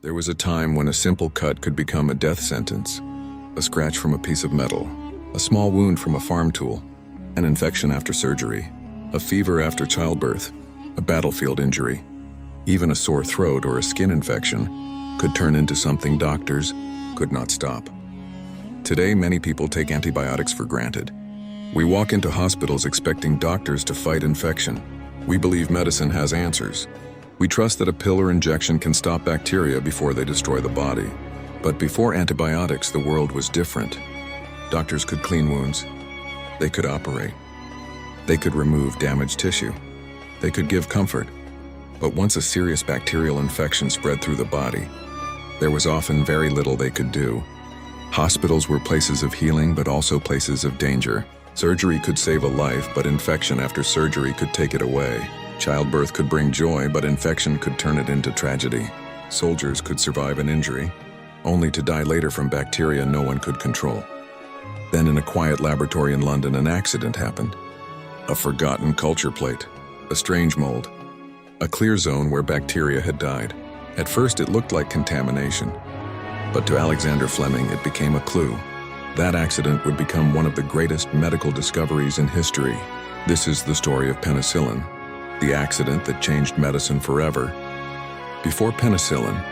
There was a time when a simple cut could become a death sentence. A scratch from a piece of metal, a small wound from a farm tool, an infection after surgery, a fever after childbirth, a battlefield injury. Even a sore throat or a skin infection could turn into something doctors could not stop. Today, many people take antibiotics for granted. We walk into hospitals expecting doctors to fight infection. We believe medicine has answers. We trust that a pill or injection can stop bacteria before they destroy the body. But before antibiotics, the world was different. Doctors could clean wounds. They could operate. They could remove damaged tissue. They could give comfort. But once a serious bacterial infection spread through the body, there was often very little they could do. Hospitals were places of healing, but also places of danger. Surgery could save a life, but infection after surgery could take it away. Childbirth could bring joy, but infection could turn it into tragedy. Soldiers could survive an injury, only to die later from bacteria no one could control. Then in a quiet laboratory in London, an accident happened. A forgotten culture plate, a strange mold, a clear zone where bacteria had died. At first it looked like contamination, but to Alexander Fleming it became a clue. That accident would become one of the greatest medical discoveries in history. This is the story of penicillin, the accident that changed medicine forever. Before penicillin,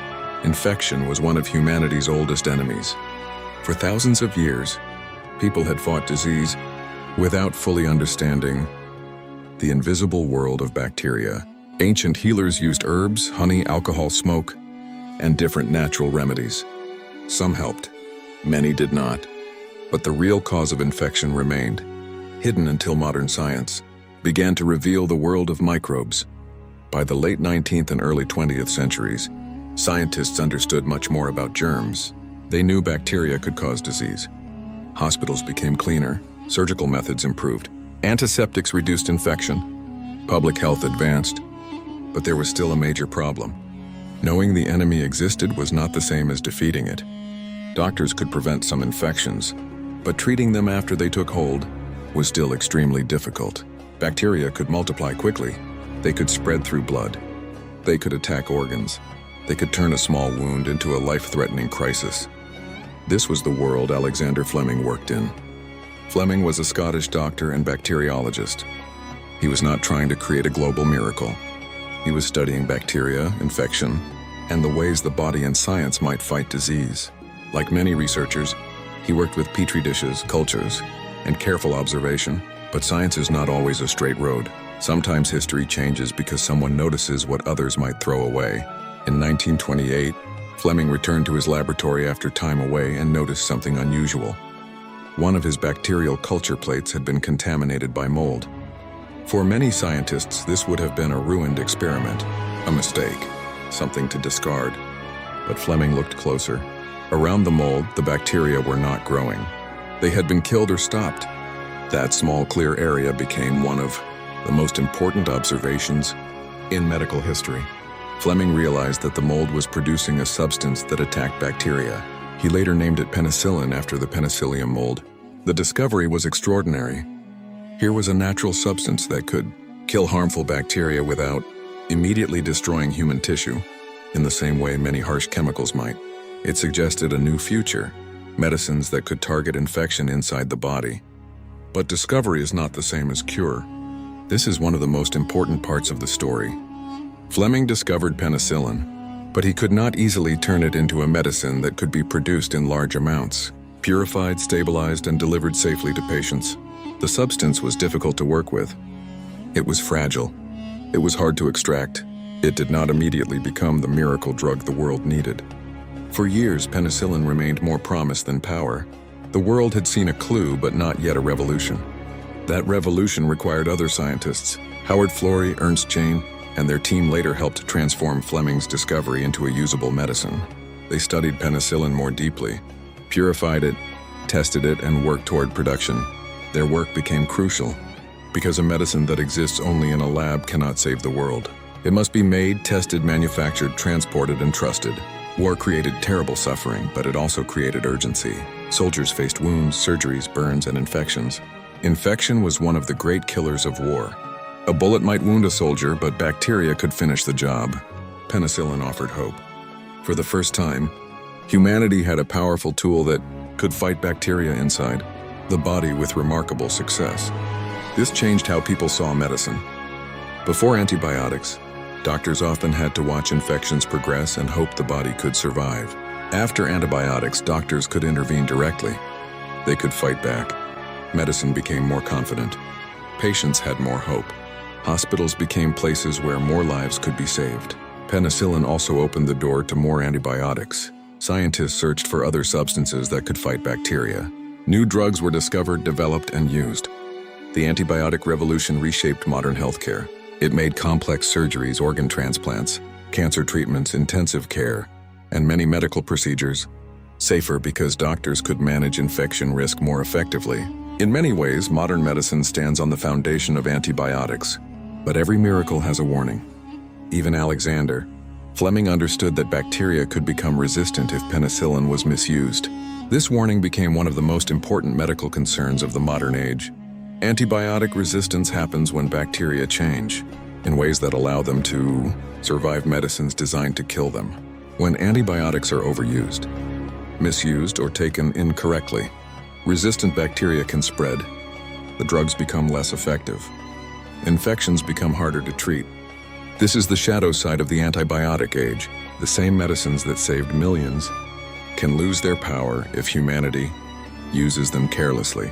infection was one of humanity's oldest enemies. For thousands of years, people had fought disease without fully understanding the invisible world of bacteria. Ancient healers used herbs, honey, alcohol, smoke, and different natural remedies. Some helped, many did not. But the real cause of infection remained, hidden until modern science began to reveal the world of microbes. By the late 19th and early 20th centuries, scientists understood much more about germs. They knew bacteria could cause disease. Hospitals became cleaner, surgical methods improved, antiseptics reduced infection, public health advanced, but there was still a major problem. Knowing the enemy existed was not the same as defeating it. Doctors could prevent some infections, but treating them after they took hold was still extremely difficult. Bacteria could multiply quickly. They could spread through blood. They could attack organs. They could turn a small wound into a life-threatening crisis. This was the world Alexander Fleming worked in. Fleming was a Scottish doctor and bacteriologist. He was not trying to create a global miracle. He was studying bacteria, infection, and the ways the body and science might fight disease. Like many researchers, he worked with petri dishes, cultures, and careful observation, but science is not always a straight road. Sometimes history changes because someone notices what others might throw away. In 1928, Fleming returned to his laboratory after time away and noticed something unusual. One of his bacterial culture plates had been contaminated by mold. For many scientists, this would have been a ruined experiment, a mistake, something to discard. But Fleming looked closer. Around the mold, the bacteria were not growing. They had been killed or stopped. That small clear area became one of the most important observations in medical history. Fleming realized that the mold was producing a substance that attacked bacteria. He later named it penicillin after the penicillium mold. The discovery was extraordinary. Here was a natural substance that could kill harmful bacteria without immediately destroying human tissue, in the same way many harsh chemicals might. It suggested a new future, medicines that could target infection inside the body. But discovery is not the same as cure. This is one of the most important parts of the story. Fleming discovered penicillin, but he could not easily turn it into a medicine that could be produced in large amounts, purified, stabilized, and delivered safely to patients. The substance was difficult to work with. It was fragile. It was hard to extract. It did not immediately become the miracle drug the world needed. For years, penicillin remained more promise than power. The world had seen a clue, but not yet a revolution. That revolution required other scientists. Howard Florey, Ernst Chain, and their team later helped transform Fleming's discovery into a usable medicine. They studied penicillin more deeply, purified it, tested it, and worked toward production. Their work became crucial, because a medicine that exists only in a lab cannot save the world. It must be made, tested, manufactured, transported, and trusted. War created terrible suffering, but it also created urgency. Soldiers faced wounds, surgeries, burns, and infections. Infection was one of the great killers of war. A bullet might wound a soldier, but bacteria could finish the job. Penicillin offered hope. For the first time, humanity had a powerful tool that could fight bacteria inside the body with remarkable success. This changed how people saw medicine. Before antibiotics, doctors often had to watch infections progress and hope the body could survive. After antibiotics, doctors could intervene directly. They could fight back. Medicine became more confident. Patients had more hope. Hospitals became places where more lives could be saved. Penicillin also opened the door to more antibiotics. Scientists searched for other substances that could fight bacteria. New drugs were discovered, developed, and used. The antibiotic revolution reshaped modern healthcare. It made complex surgeries, organ transplants, cancer treatments, intensive care, and many medical procedures safer because doctors could manage infection risk more effectively. In many ways, modern medicine stands on the foundation of antibiotics, but every miracle has a warning. Even Alexander Fleming understood that bacteria could become resistant if penicillin was misused. This warning became one of the most important medical concerns of the modern age. Antibiotic resistance happens when bacteria change in ways that allow them to survive medicines designed to kill them. When antibiotics are overused, misused, or taken incorrectly, resistant bacteria can spread. The drugs become less effective. Infections become harder to treat. This is the shadow side of the antibiotic age. The same medicines that saved millions can lose their power if humanity uses them carelessly.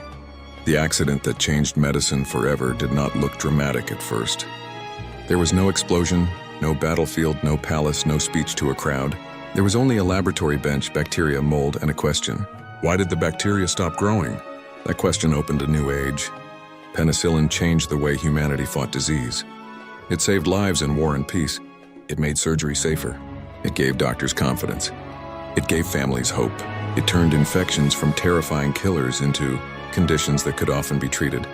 The accident that changed medicine forever did not look dramatic at first. There was no explosion, no battlefield, no palace, no speech to a crowd. There was only a laboratory bench, bacteria, mold, and a question. Why did the bacteria stop growing? That question opened a new age. Penicillin changed the way humanity fought disease. It saved lives in war and peace. It made surgery safer. It gave doctors confidence. It gave families hope. It turned infections from terrifying killers into conditions that could often be treated.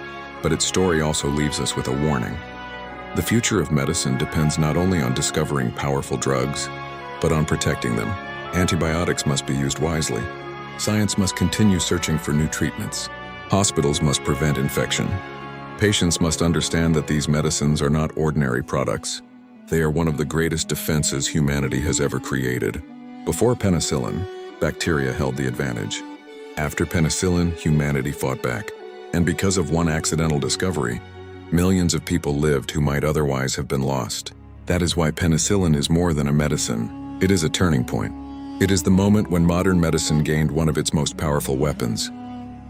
But its story also leaves us with a warning. The future of medicine depends not only on discovering powerful drugs, but on protecting them. Antibiotics must be used wisely. Science must continue searching for new treatments. Hospitals must prevent infection. Patients must understand that these medicines are not ordinary products. They are one of the greatest defenses humanity has ever created. Before penicillin, bacteria held the advantage. After penicillin, humanity fought back. And because of one accidental discovery, millions of people lived who might otherwise have been lost. That is why penicillin is more than a medicine. It is a turning point. It is the moment when modern medicine gained one of its most powerful weapons.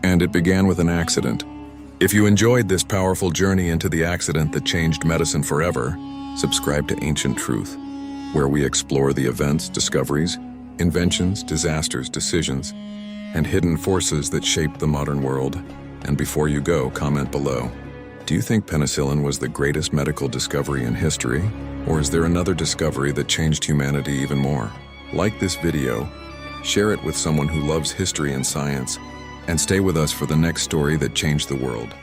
And it began with an accident. If you enjoyed this powerful journey into the accident that changed medicine forever, subscribe to Ancient Truth, where we explore the events, discoveries, inventions, disasters, decisions, and hidden forces that shaped the modern world. And before you go, comment below. Do you think penicillin was the greatest medical discovery in history? Or is there another discovery that changed humanity even more? Like this video, share it with someone who loves history and science, and stay with us for the next story that changed the world.